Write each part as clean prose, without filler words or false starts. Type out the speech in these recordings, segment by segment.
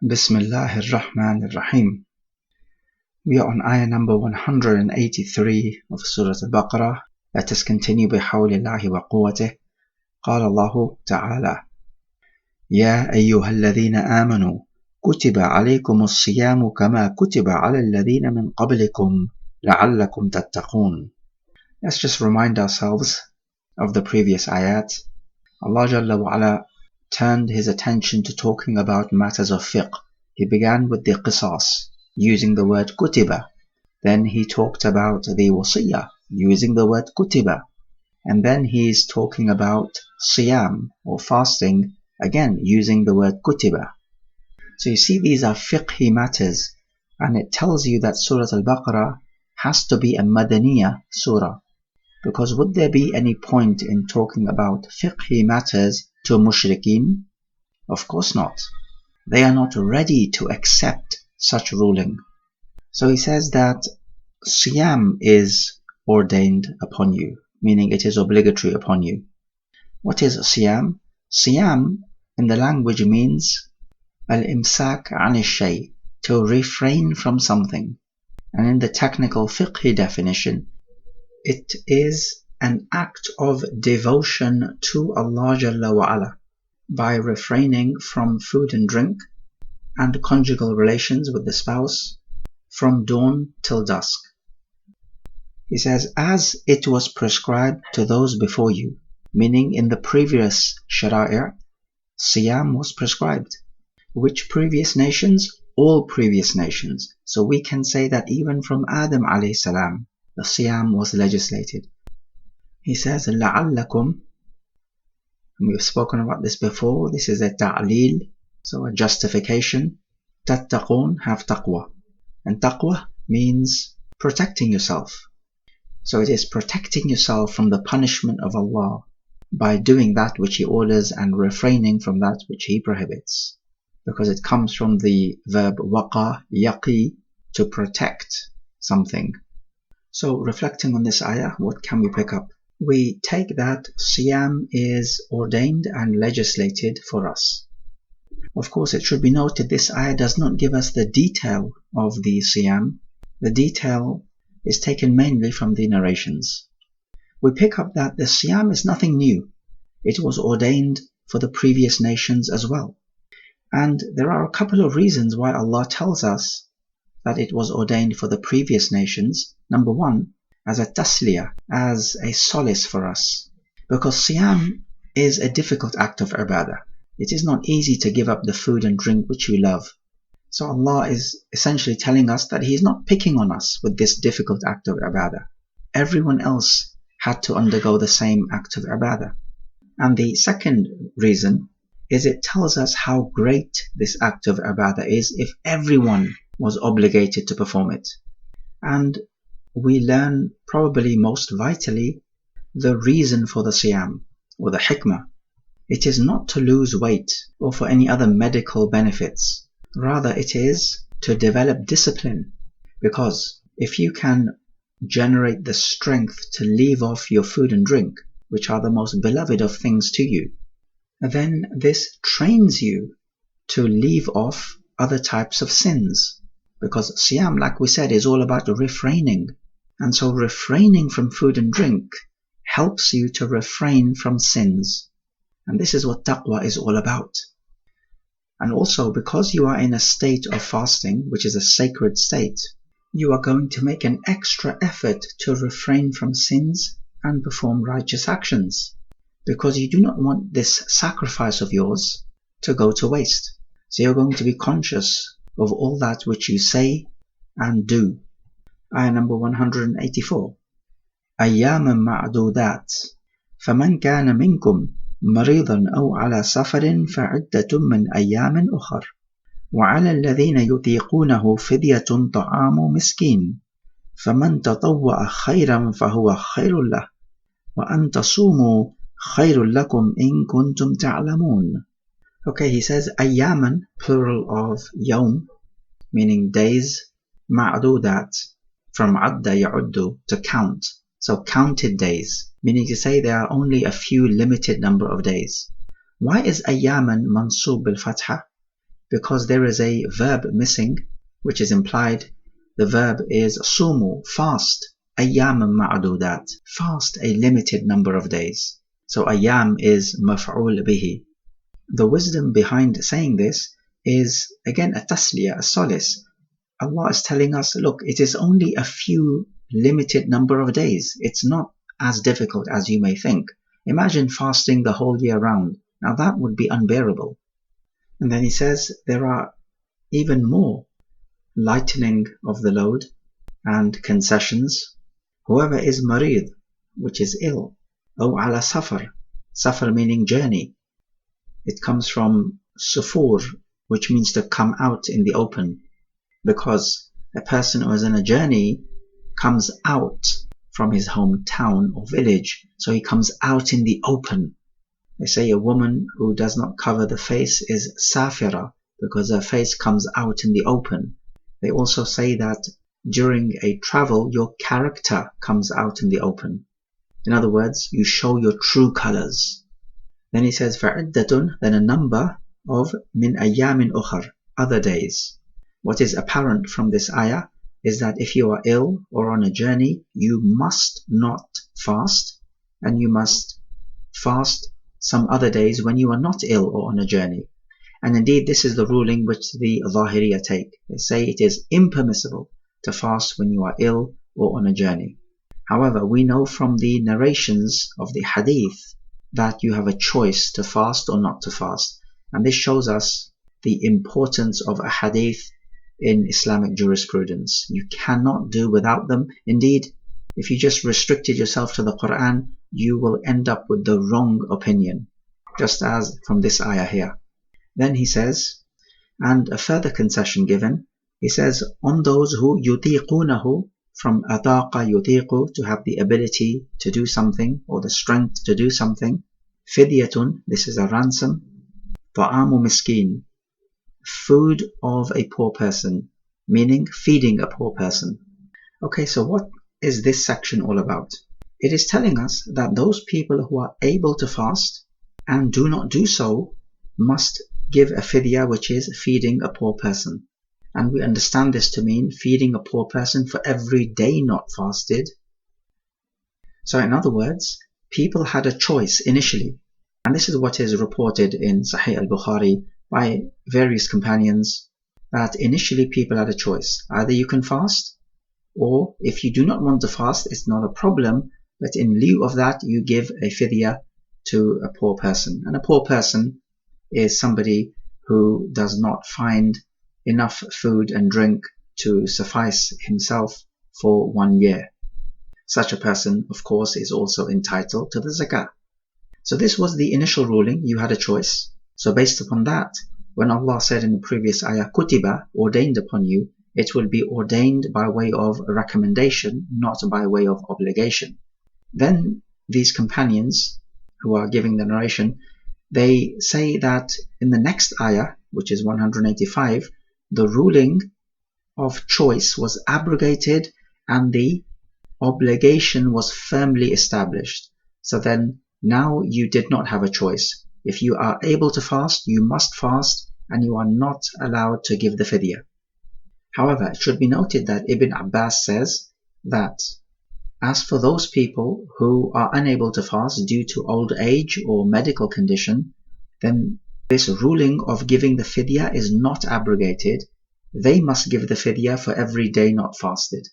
Bismillahir Rahmanir Rahim. We are on ayah number 183 of Surah Al-Baqarah. Let us continue بحول الله وقوته. قال الله تعالى: يا أيها الذين آمنوا كتب عليكم الصيام كما كتب على الذين من قبلكم لعلكم تتقون. Let's just remind ourselves of the previous ayat. Allah Jalla wa Ala turned his attention to talking about matters of fiqh. He began with the qisas, using the word kutiba. Then he talked about the wasiyah, using the word kutiba. And then he is talking about siyam, or fasting, again using the word kutiba. So you see, these are fiqhi matters, and it tells you that Surah Al-Baqarah has to be a Madaniyah surah. Because would there be any point in talking about fiqhi matters to mushrikeen? Of course not. They are not ready to accept such ruling. So he says that siyam is ordained upon you, meaning it is obligatory upon you. What is siyam? Siyam in the language means al-imsak an ash-shay, to refrain from something. And in the technical fiqhi definition, it is an act of devotion to Allah Jalla wa Ala by refraining from food and drink and conjugal relations with the spouse from dawn till dusk. He says, as it was prescribed to those before you, meaning in the previous shara'i', siyam was prescribed. Which previous nations? All previous nations. So we can say that even from Adam alayhi salam, the siyam was legislated. He says, لَعَلَّكُمْ, and we've spoken about this before. This is a ta'leel, so a justification. تَتَّقُونَ, have taqwa. And taqwa means protecting yourself. So it is protecting yourself from the punishment of Allah by doing that which He orders and refraining from that which He prohibits. Because it comes from the verb waqa, yaqi, to protect something. So reflecting on this ayah, what can we pick up? We take that siyam is ordained and legislated for us. Of course, it should be noted this ayah does not give us the detail of the siyam. The detail is taken mainly from the narrations. We pick up that the siyam is nothing new. It was ordained for the previous nations as well. And there are a couple of reasons why Allah tells us that it was ordained for the previous nations. Number one, as a tasliyah, as a solace for us. Because siyam is a difficult act of ibadah. It is not easy to give up the food and drink which we love. So Allah is essentially telling us that He is not picking on us with this difficult act of ibadah. Everyone else had to undergo the same act of ibadah. And the second reason is it tells us how great this act of ibadah is if everyone was obligated to perform it. And we learn probably most vitally the reason for the siyam, or the hikmah. It is not to lose weight or for any other medical benefits. Rather, it is to develop discipline. Because if you can generate the strength to leave off your food and drink, which are the most beloved of things to you, then this trains you to leave off other types of sins. Because siyam, like we said, is all about refraining. And so refraining from food and drink helps you to refrain from sins. And this is what taqwa is all about. And also, because you are in a state of fasting, which is a sacred state, you are going to make an extra effort to refrain from sins and perform righteous actions. Because you do not want this sacrifice of yours to go to waste. So you're going to be conscious of all that which you say and do. Ayah number 184. أياما معدودات فمن كان منكم مريضا أو على سفر فعدة من أيام أخر وعلى الذين يطيقونه فدية طعام مسكين فمن تطوع خيرا فهو خير له وأن تصوموا خير لكم إن كنتم تعلمون. Okay, he says أياما, plural of يوم, meaning days, معدودات, from عد يعد, to count. So counted days, meaning to say there are only a few limited number of days. Why is أياما mansub bil fatha? because there is a verb missing, which is implied. The verb is sumu, fast, ayyam ma'dudat, fast a limited number of days. So ayyam is maf'ul bihi. The wisdom behind saying this is again a tasliya, a solace. Allah is telling us, look, it is only a few limited number of days. It's not as difficult as you may think. Imagine fasting the whole year round. Now that would be unbearable. And then he says there are even more lightening of the load and concessions. Whoever is marid, which is ill, or ala safar, safar meaning journey. It comes from sufur, which means to come out in the open, because a person who is in a journey comes out from his hometown or village, so he comes out in the open. They say a woman who does not cover the face is safira, because her face comes out in the open. They also say that during a travel, your character comes out in the open. In other words, you show your true colors. Then he says, فَعِدَّةٌ, then a number of min ayyamin ukhar, other days. What is apparent from this ayah is that if you are ill or on a journey, you must not fast, and you must fast some other days when you are not ill or on a journey. And indeed, this is the ruling which the Zahiriyya take. They say it is impermissible to fast when you are ill or on a journey. However, we know from the narrations of the hadith that you have a choice to fast or not to fast. And this shows us the importance of a hadith in Islamic jurisprudence. You cannot do without them. Indeed, if you just restricted yourself to the Quran, you will end up with the wrong opinion, just as from this ayah here. Then he says, and a further concession given, he says, on those who yutiqunahu, from ataqa yutiqu, to have the ability to do something or the strength to do something, fidyatun, this is a ransom, ta'amu miskin, food of a poor person, meaning feeding a poor person. Okay, so what is this section all about? It is telling us that those people who are able to fast and do not do so must give a fidya, which is feeding a poor person. And we understand this to mean feeding a poor person for every day not fasted. So in other words, people had a choice initially. And this is what is reported in Sahih al-Bukhari by various companions, that initially people had a choice. Either you can fast, or if you do not want to fast, it's not a problem, but in lieu of that, you give a fidya to a poor person. And a poor person is somebody who does not find enough food and drink to suffice himself for 1 year. Such a person, of course, is also entitled to the zakah. So this was the initial ruling. You had a choice. So based upon that, when Allah said in the previous ayah, kutiba, ordained upon you, it will be ordained by way of recommendation, not by way of obligation. Then these companions who are giving the narration, they say that in the next ayah, which is 185, the ruling of choice was abrogated and the obligation was firmly established. So then now you did not have a choice. If you are able to fast, you must fast, and you are not allowed to give the fidya. However, it should be noted that Ibn Abbas says that as for those people who are unable to fast due to old age or medical condition, then this ruling of giving the fidya is not abrogated. They must give the fidya for every day not fasted.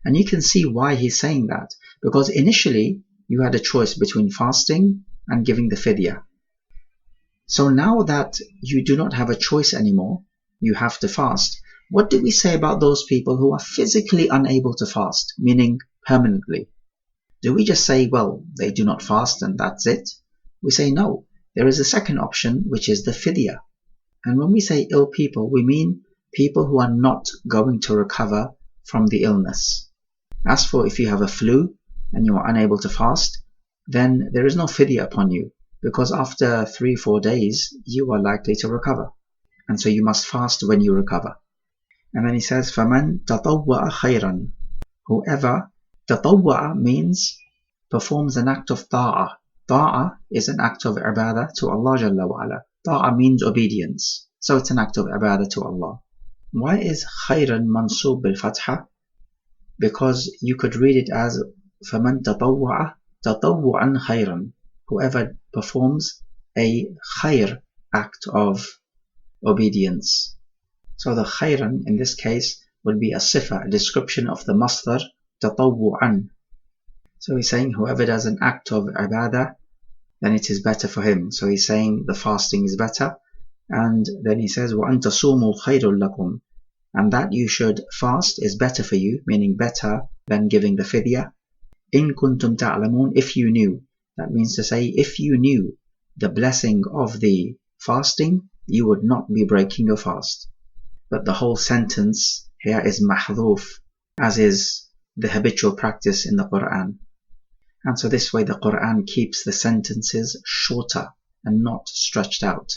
And you can see why he's saying that, because initially you had a choice between fasting and giving the fidya. So now that you do not have a choice anymore, you have to fast. What do we say about those people who are physically unable to fast, meaning permanently? Do we just say, well, they do not fast and that's it? We say no. There is a second option, which is the fidya. And when we say ill people, we mean people who are not going to recover from the illness. As for if you have a flu and you are unable to fast, then there is no fidya upon you, because after 3-4 days, you are likely to recover. And so you must fast when you recover. And then he says, فَمَنْ تَطَوَّأَ خَيْرًا. Whoever, تَطَوَّأ means performs an act of ta'ah. Ta'ah is an act of ibadah to Allah Jalla wa'ala. Ta'ah means obedience. So it's an act of ibadah to Allah. Why is khayran mansub bil fatha? Because you could read it as فَمَنْ تَطَوَّعَ تَطَوُّعًا خَيْرًا. Whoever performs a khayr, act of obedience. So the khayran in this case would be a sifa, a description of the masdar تَطَوُّعًا. So he's saying whoever does an act of ibadah, then it is better for him. So he's saying the fasting is better. And then he says وَأَنْ تَصُومُوا خَيْرٌ لَكُمْ. And that you should fast is better for you, meaning better than giving the fidya. إِن كُنْتُمْ تَعْلَمُونَ. If you knew. That means to say, if you knew the blessing of the fasting, you would not be breaking your fast. But the whole sentence here is mahdhuf, as is the habitual practice in the Quran. And so this way the Quran keeps the sentences shorter and not stretched out.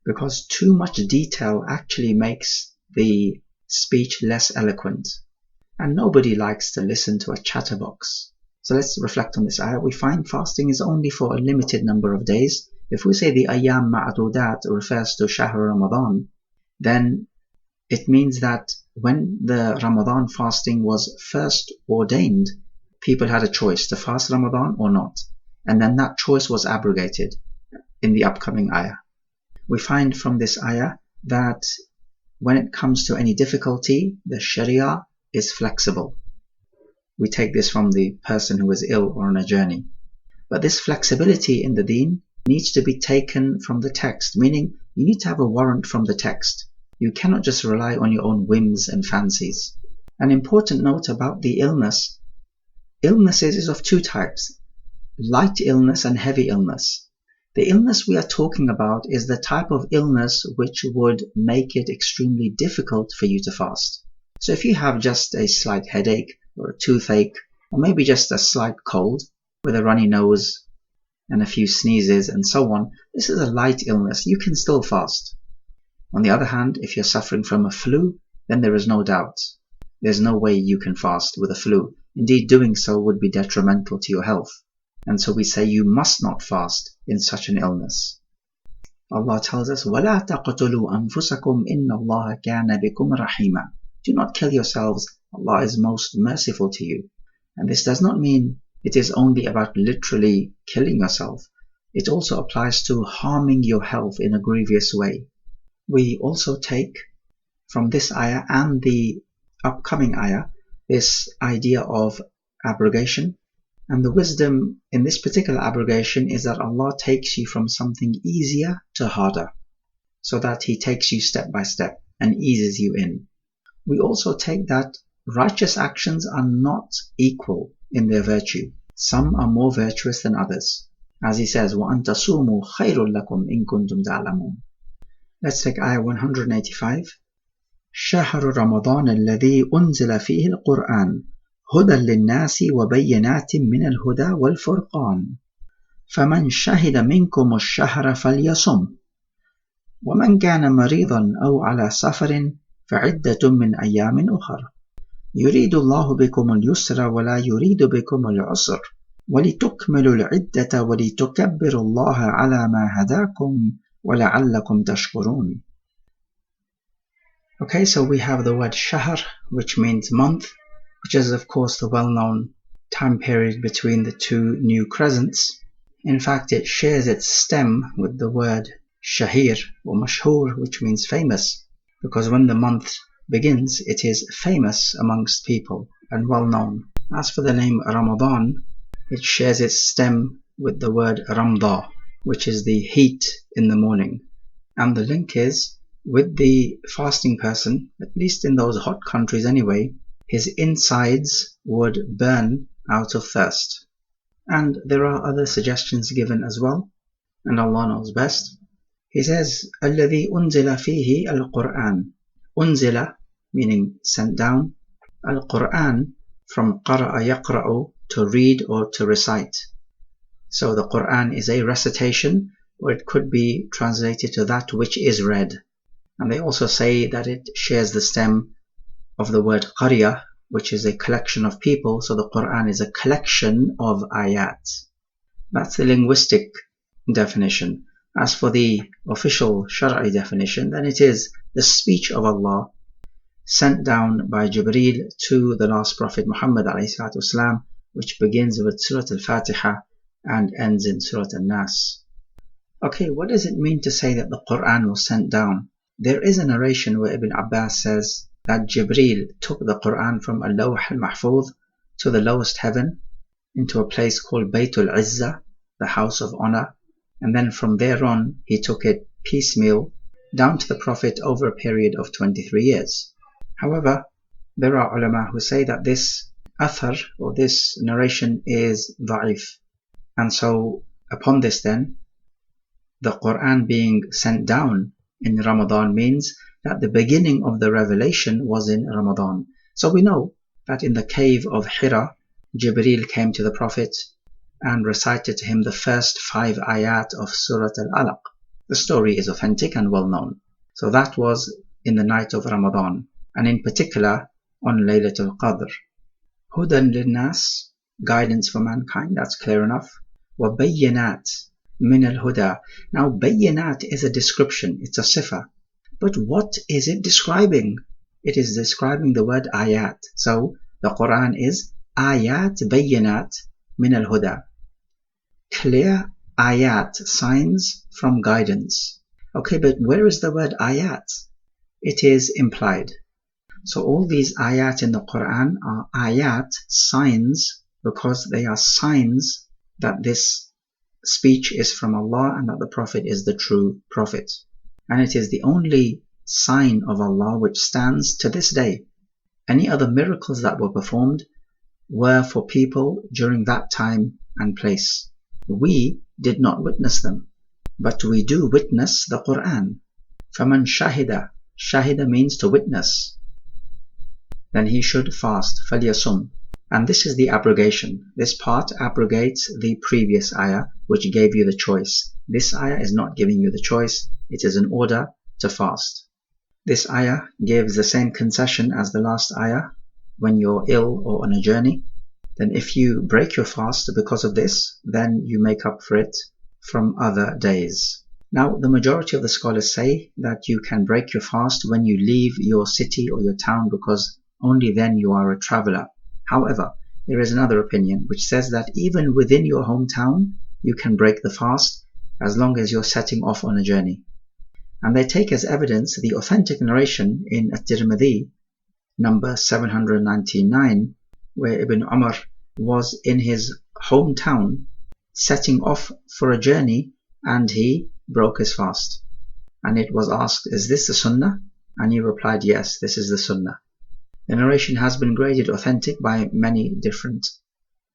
Because too much detail actually makes the speech less eloquent. And nobody likes to listen to a chatterbox. So let's reflect on this ayah. We find fasting is only for a limited number of days. If we say the ayyam ma'adudat refers to Shahr Ramadan, then it means that when the Ramadan fasting was first ordained, people had a choice to fast Ramadan or not. And then that choice was abrogated in the upcoming ayah. We find from this ayah that when it comes to any difficulty, the Sharia is flexible. We take this from the person who is ill or on a journey. But this flexibility in the deen needs to be taken from the text, meaning you need to have a warrant from the text. You cannot just rely on your own whims and fancies. An important note about the illness. Illnesses is of two types, light illness and heavy illness. The illness we are talking about is the type of illness which would make it extremely difficult for you to fast. So if you have just a slight headache or a toothache, or maybe just a slight cold with a runny nose and a few sneezes and so on, this is a light illness. You can still fast. On the other hand, if you're suffering from a flu, then there is no doubt. There's no way you can fast with a flu. Indeed, doing so would be detrimental to your health. And so we say you must not fast in such an illness. Allah tells us, وَلَا تَقْتُلُوا أَنفُسَكُمْ إِنَّ اللَّهَ كَانَ بِكُمْ رَحِيمًا. Do not kill yourselves. Allah is most merciful to you. And this does not mean it is only about literally killing yourself. It also applies to harming your health in a grievous way. We also take from this ayah and the upcoming ayah this idea of abrogation. And the wisdom in this particular abrogation is that Allah takes you from something easier to harder, so that He takes you step by step and eases you in. We also take that righteous actions are not equal in their virtue. Some are more virtuous than others. As He says, وَأَن تَصُومُوا خَيْرٌ لَكُمْ إِن كُنْتُمْ تَعْلَمُونَ. Let's take ayah 185. شهر رمضان الذي أنزل فيه القرآن هدى للناس وبينات من الهدى والفرقان فمن شهد منكم الشهر فليصم ومن كان مريضا أو على سفر فعدة من أيام أخر يريد الله بكم اليسر ولا يريد بكم العسر ولتكملوا العدة ولتكبروا الله على ما هداكم ولعلكم تشكرون. Okay, so we have the word shahr, which means month, which is of course the well-known time period between the two new crescents. In fact, it shares its stem with the word shahir or mashhur, which means famous, because when the month begins, it is famous amongst people and well-known. As for the name Ramadan, it shares its stem with the word ramda, which is the heat in the morning. And the link is, with the fasting person, at least in those hot countries anyway, his insides would burn out of thirst. And there are other suggestions given as well, and Allah knows best. He says, الَّذِي أُنزِلَ فِيهِ الْقُرْآنِ. Unzila, meaning sent down. Al-Qur'an, from qara'a yaqra'u, to read or to recite. So the Qur'an is a recitation, or it could be translated to that which is read. And they also say that it shares the stem of the word qarya, which is a collection of people. So the Qur'an is a collection of ayat. That's the linguistic definition. As for the official Shar'i definition, then it is the speech of Allah sent down by Jibreel to the last Prophet Muhammad ﷺ, which begins with Surah Al-Fatiha and ends in Surah Al-Nas. Okay, what does it mean to say that the Quran was sent down? There is a narration where Ibn Abbas says that Jibreel took the Quran from Al-Lawh al-Mahfuz to the lowest heaven into a place called Baytul Izzah, the house of honor, and then from there on he took it piecemeal down to the Prophet over a period of 23 years. However, there are ulama who say that this athar or this narration is da'if, and so upon this then, the Quran being sent down in Ramadan means that the beginning of the revelation was in Ramadan. So we know that in the cave of Hira, Jibreel came to the Prophet and recited to him the first 5 ayat of Surah Al-Alaq. The story is authentic and well known. So that was in the night of Ramadan, and in particular on Laylatul Qadr. Hudan lin-nas, guidance for mankind, that's clear enough. Wa bayyinat min al-huda. Now bayyinat is a description, it's a sifa. But what is it describing? It is describing the word ayat. So the Quran is ayat bayyinat min al-huda. Clear ayat, signs from guidance. Okay, but where is the word ayat? It is implied. So all these ayat in the Quran are ayat, signs, because they are signs that this speech is from Allah and that the Prophet is the true Prophet. And it is the only sign of Allah which stands to this day. Any other miracles that were performed were for people during that time and place. We did not witness them, but we do witness the Quran. فَمَنْ شَهِدَ, shahida means to witness, then he should fast. فَلْيَصُمْ. And this is the abrogation. This part abrogates the previous ayah which gave you the choice. This ayah is not giving you the choice, it is an order to fast. This ayah gives the same concession as the last ayah. When you're ill or on a journey, then if you break your fast because of this, then you make up for it from other days. Now, the majority of the scholars say that you can break your fast when you leave your city or your town, because only then you are a traveler. However, there is another opinion which says that even within your hometown, you can break the fast as long as you're setting off on a journey. And they take as evidence the authentic narration in At-Tirmidhi, number 799, where Ibn Umar was in his hometown setting off for a journey and he broke his fast. And it was asked, is this the sunnah? And he replied, yes, this is the sunnah. The narration has been graded authentic by many different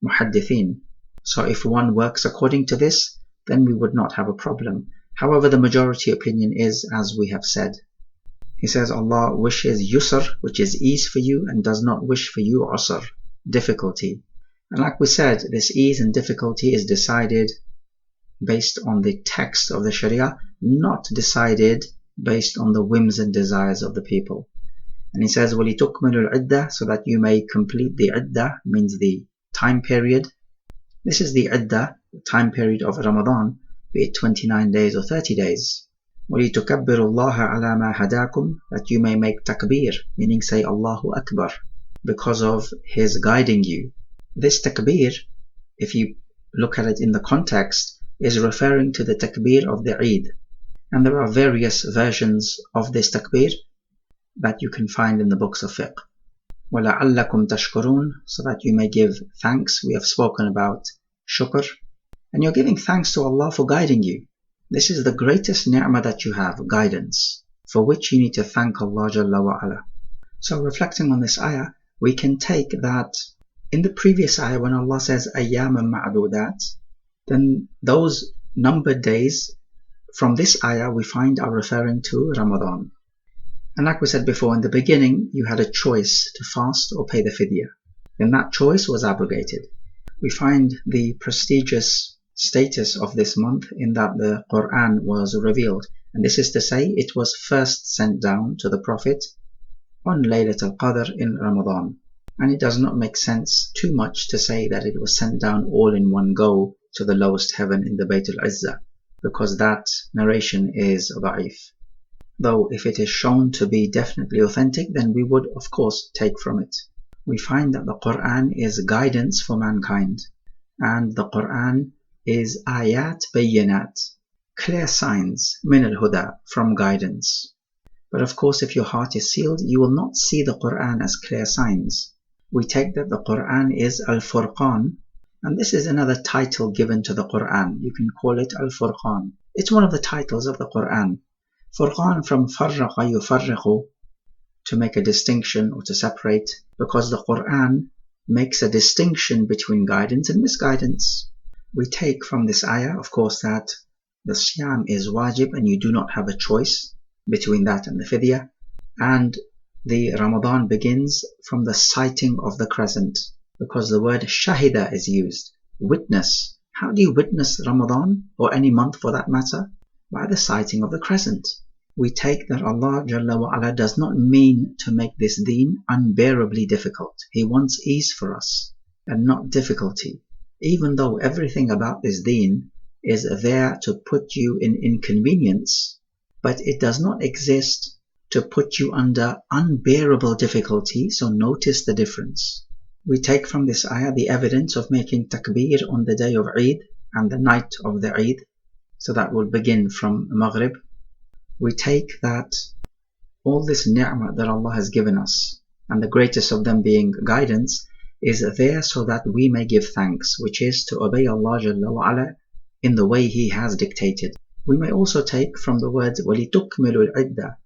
muhaddithin. So if one works according to this, then we would not have a problem. However, the majority opinion is as we have said. He says Allah wishes yusr, which is ease for you, and does not wish for you usr, difficulty. And like we said, this ease and difficulty is decided based on the text of the Sharia, not decided based on the whims and desires of the people. And he says, وَلِتُكْمِلُ الْعِدَّةِ, so that you may complete the iddah, means the time period. This is the iddah, the time period of Ramadan, be it 29 days or 30 days. وَلِتُكَبِّرُ اللَّهَ عَلَى مَا هَدَاكُمْ, that you may make takbir, meaning say Allahu Akbar, because of His guiding you. This takbir, if you look at it in the context, is referring to the takbir of the Eid. And there are various versions of this takbir that you can find in the books of fiqh. وَلَعَلَّكُمْ تَشْكُرُونَ, so that you may give thanks. We have spoken about shukr. And you're giving thanks to Allah for guiding you. This is the greatest ni'mah that you have, guidance, for which you need to thank Allah Jalla wa Ala. So reflecting on this ayah, we can take that in the previous ayah when Allah says أَيَّامًا مَعْدُودَاتٍ, then those numbered days from this ayah we find are referring to Ramadan. And like we said before, in the beginning you had a choice to fast or pay the fidyah. Then that choice was abrogated. We find the prestigious status of this month in that the Quran was revealed, and this is to say it was first sent down to the Prophet on Laylatul Qadr in Ramadan. And it does not make sense too much to say that it was sent down all in one go to the lowest heaven in the Baytul Izzah. because that narration is da'if. Though if it is shown to be definitely authentic, then we would of course take from it. We find that the Quran is guidance for mankind, and the Quran is ayat bayyinat, clear signs, min al-huda, from guidance. But of course, if your heart is sealed, you will not see the Quran as clear signs. We take that the Quran is al-Furqan, and this is another title given to the Quran. You can call it al-Furqan. It's one of the titles of the Quran. Furqan from farraqa yufarriqu, to make a distinction or to separate, because the Quran makes a distinction between guidance and misguidance. We take from this ayah, of course, that the Siyam is wajib and you do not have a choice between that and the fidya, and the Ramadan begins from the sighting of the crescent, because the word shahida is used, witness. How do you witness Ramadan, or any month for that matter? By the sighting of the crescent. We take that Allah Jalla wa Ala does not mean to make this deen unbearably difficult. He wants ease for us and not difficulty, even though everything about this deen is there to put you in inconvenience, but it does not exist to put you under unbearable difficulty. So notice the difference. We take from this ayah the evidence of making takbir on the day of Eid and the night of the Eid, so that will begin from Maghrib. We take that all this ni'mah that Allah has given us, and the greatest of them being guidance, is there so that we may give thanks, which is to obey Allah Jalla wa Ala in the way He has dictated. We may also take from the words وَلِتُكْمِلُوا الْعِدَّةِ,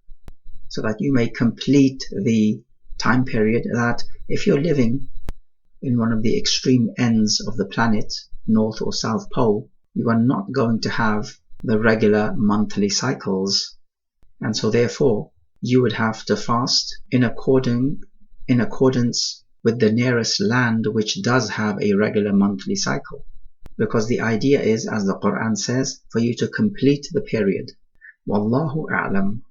so that you may complete the time period, that if you're living in one of the extreme ends of the planet, North or South Pole, you are not going to have the regular monthly cycles, and so therefore you would have to fast in accordance with the nearest land which does have a regular monthly cycle, because the idea is, as the Quran says, for you to complete the period. Wallahu a'lam.